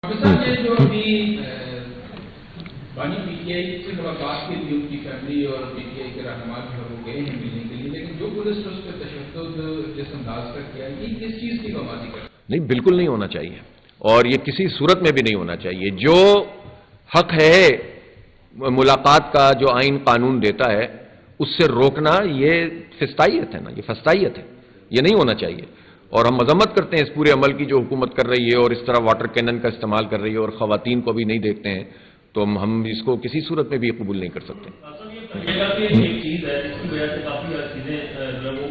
یہ جو ابھی بانی پی ٹی آئی سے ملاقات کے لیے ان کی فیملی اور پی ٹی آئی کے رہنما جو ہے وہ گئے ہیں ملنے کے لیے، لیکن جو پولیس نے اس پہ تشدد جس انداز کا کیا یہ کس چیز کی بامانی کرتا ہے؟ نہیں، بالکل نہیں ہونا چاہیے، اور یہ کسی صورت میں بھی نہیں ہونا چاہیے۔ جو حق ہے ملاقات کا، جو آئین قانون دیتا ہے، اس سے روکنا یہ فسطائیت ہے نا، یہ فسطائیت ہے، یہ نہیں ہونا چاہیے۔ اور ہم مذمت کرتے ہیں اس پورے عمل کی جو حکومت کر رہی ہے اور اس طرح واٹر کینن کا استعمال کر رہی ہے اور خواتین کو بھی نہیں دیکھتے ہیں، تو ہم اس کو کسی صورت میں بھی قبول نہیں کر سکتے۔ ایک چیز ہے جس کی وجہ سے کافی چیزیں جو وہ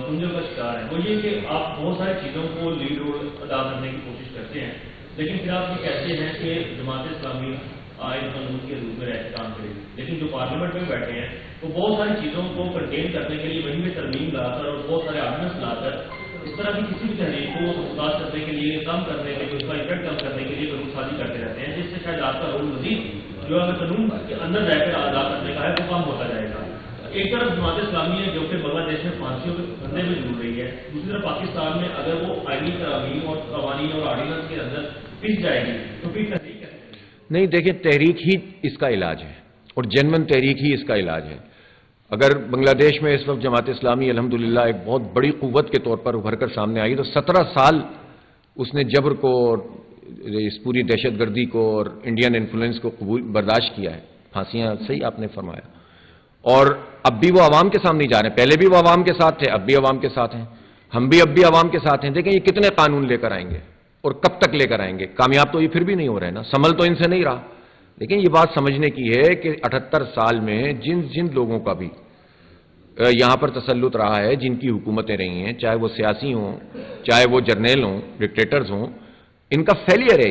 کنجوں کا شکار ہے، وہ یہ کہ آپ بہت ساری چیزوں کو لیڈ رول ادا کرنے کی کوشش کرتے ہیں، لیکن پھر آپ یہ کہتے ہیں کہ جماعت اسلامی آئین قانون کے روپ میں رہ کام کرے گی، لیکن جو پارلیمنٹ میں بیٹھے ہیں وہ بہت ساری چیزوں کو کنٹین کرنے کے لیے وہیں میں ترمیم لا کر اور بہت سارے آرڈیننس لا کر اس طرح کی کسی بھی تحریک کو متاثر کرنے کے لیے، کم کرنے کے لیے، اس کا افیکٹ کم کرنے کے لیے قانون سازی کرتے رہتے ہیں، جس سے شاید آپ کا رول مزید جو ہے قانون کے اندر رہ کر ادا کرنے کا ہے وہ کم ہوتا جائے گا۔ ایک طرف جماعت اسلامی ہے جو کہ بنگلہ دیش میں پھانسیوں کے دھندے میں ڈھونڈ رہی ہے، دوسری طرف پاکستان میں اگر وہ آئینی ترامیم اور قوانین اور آرڈیننس کے اندر پس جائے گی تو پھر تحریک ہے۔ نہیں، دیکھیں، تحریک ہی اس کا علاج ہے اور جنون تحریک ہی اس کا علاج ہے۔ اگر بنگلہ دیش میں اس وقت جماعت اسلامی الحمدللہ ایک بہت بڑی قوت کے طور پر ابھر کر سامنے آئی، تو 17 سال اس نے جبر کو اور اس پوری دہشت گردی کو اور انڈین انفلوئنس کو برداشت کیا ہے، پھانسیاں، صحیح آپ نے فرمایا، اور اب بھی وہ عوام کے سامنے جا رہے ہیں۔ پہلے بھی وہ عوام کے ساتھ تھے، اب بھی عوام کے ساتھ ہیں، ہم بھی اب بھی عوام کے ساتھ ہیں۔ دیکھیں یہ کتنے قانون لے کر آئیں گے اور کب تک لے کر آئیں گے؟ کامیاب تو یہ پھر بھی نہیں ہو رہے نا، سنبھل تو ان سے نہیں رہا۔ لیکن یہ بات سمجھنے کی ہے کہ 78 سال میں جن لوگوں کا بھی یہاں پر تسلط رہا ہے، جن کی حکومتیں رہی ہیں، چاہے وہ سیاسی ہوں، چاہے وہ جرنیل ہوں، ڈکٹیٹرز ہوں، ان کا فیلئر ہے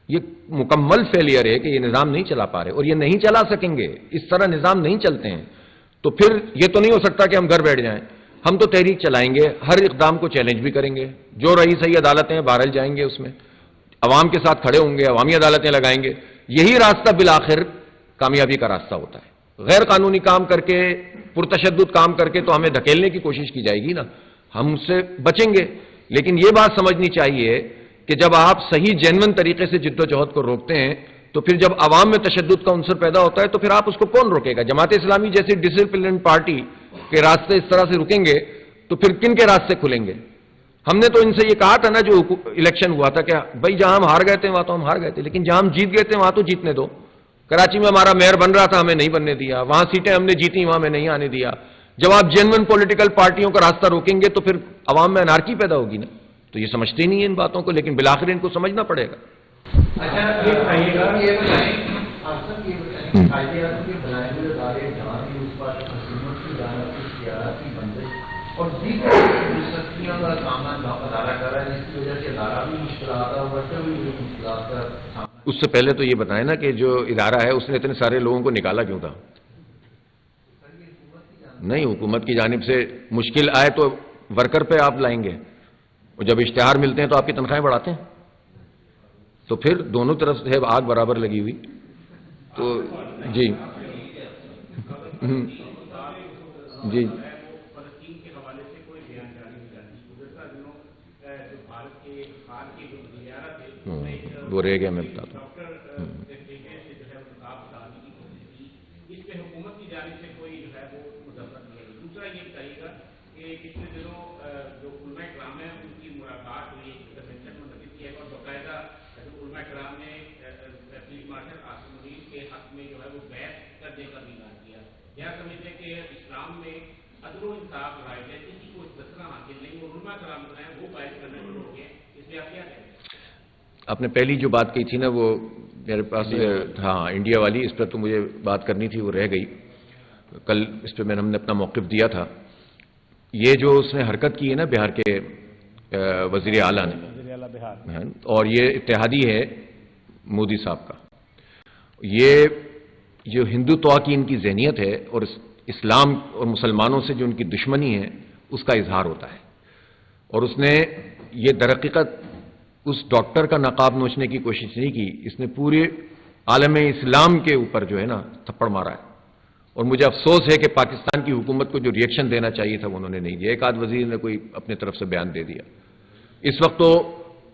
یہ مکمل فیلئر ہے کہ یہ نظام نہیں چلا پا رہے اور یہ نہیں چلا سکیں گے، اس طرح نظام نہیں چلتے ہیں۔ تو پھر یہ تو نہیں ہو سکتا کہ ہم گھر بیٹھ جائیں، ہم تو تحریک چلائیں گے، ہر اقدام کو چیلنج بھی کریں گے، جو رہی صحیح عدالتیں بہرحال جائیں گے، اس میں عوام کے ساتھ کھڑے ہوں گے، عوامی عدالتیں لگائیں گے۔ یہی راستہ بالآخر کامیابی کا راستہ ہوتا ہے۔ غیر قانونی کام کر کے، پرتشدد کام کر کے تو ہمیں دھکیلنے کی کوشش کی جائے گی نا، ہم اس سے بچیں گے۔ لیکن یہ بات سمجھنی چاہیے کہ جب آپ صحیح جینون طریقے سے جد و جہد کو روکتے ہیں تو پھر جب عوام میں تشدد کا عنصر پیدا ہوتا ہے تو پھر آپ اس کو کون روکے گا؟ جماعت اسلامی جیسی ڈسپلن پارٹی کے راستے اس طرح سے رکیں گے تو پھر کن کے راستے کھلیں گے؟ ہم نے تو ان سے یہ کہا تھا نا جو الیکشن ہوا تھا کہ بھائی جہاں ہم ہار گئے تھے وہاں تو ہم ہار گئے تھے، لیکن جہاں ہم جیت گئے تھے وہاں تو جیتنے دو۔ کراچی میں ہمارا میئر بن رہا تھا، ہمیں نہیں بننے دیا، وہاں سیٹیں ہم نے جیتی، وہاں ہمیں نہیں آنے دیا۔ جب آپ جینون پولیٹیکل پارٹیوں کا راستہ روکیں گے تو پھر عوام میں انارکی پیدا ہوگی نا، تو یہ سمجھتے ہی نہیں ہیں ان باتوں کو، لیکن بالآخر ان کو سمجھنا پڑے گا۔ اچھا یہ بتائیے گا، یہ بتائیں آپ سب یہ بتائیں قائد اعظم کے بنائے ہوئے ادارے جہاں بھی اس پر حکومت کی جانب سے اختیارات کی بندش اور دیگر سختیوں کا سامنا ادارہ کر رہا ہے، جس کی وجہ سے ادارہ بھی مشکلات اور بچے بھی مشکلات کا سامنا۔ اس سے پہلے تو یہ بتائیں نا کہ جو ادارہ ہے اس نے اتنے سارے لوگوں کو نکالا کیوں تھا؟ نہیں، حکومت کی جانب سے مشکل آئے تو ورکر پہ آپ لائیں گے، اور جب اشتہار ملتے ہیں تو آپ کی تنخواہیں بڑھاتے ہیں، تو پھر دونوں طرف سے آگ برابر لگی ہوئی۔ تو جی جی وہ رہ گیا، میں بتاتا ہوں۔ حکومت کی جانب سے کوئی جو ہے وہ مذمت نہیں ہے۔ دوسرا یہ بتائیے گا کہ پچھلے دنوں جو علماء کرام ہیں ان کی ملاقات ہوئی، کنونشن منعقد کیا اور باقاعدہ علماء کرام نے فیلڈ مارشل عاصم منیر کے حق میں جو ہے وہ بیعت کرنے کا بھی اعلان کیا۔ یہ سمجھتے ہیں کہ اسلام میں عدل و انصاف رائج ہے، کسی کو دستنا حاصل نہیں، وہ علماء کرام جو ہیں وہ بیعت کرنے میں لوگ ہیں، اس میں آپ کیا کہیں گے؟ آپ نے پہلی جو بات کہی تھی نا وہ میرے پاس، ہاں انڈیا والی، اس پر تو مجھے بات کرنی تھی، وہ رہ گئی۔ کل اس پہ ہم نے اپنا موقف دیا تھا۔ یہ جو اس نے حرکت کی ہے نا بہار کے وزیر اعلیٰ نے، اور یہ اتحادی ہے مودی صاحب کا، یہ جو ہندوتوا کی ان کی ذہنیت ہے اور اسلام اور مسلمانوں سے جو ان کی دشمنی ہے اس کا اظہار ہوتا ہے۔ اور اس نے یہ درحقیقت اس ڈاکٹر کا نقاب نوچنے کی کوشش نہیں کی، اس نے پورے عالم اسلام کے اوپر جو ہے نا تھپڑ مارا ہے۔ اور مجھے افسوس ہے کہ پاکستان کی حکومت کو جو ریئیکشن دینا چاہیے تھا وہ انہوں نے نہیں دیا، ایک آدھ وزیر نے کوئی اپنے طرف سے بیان دے دیا۔ اس وقت تو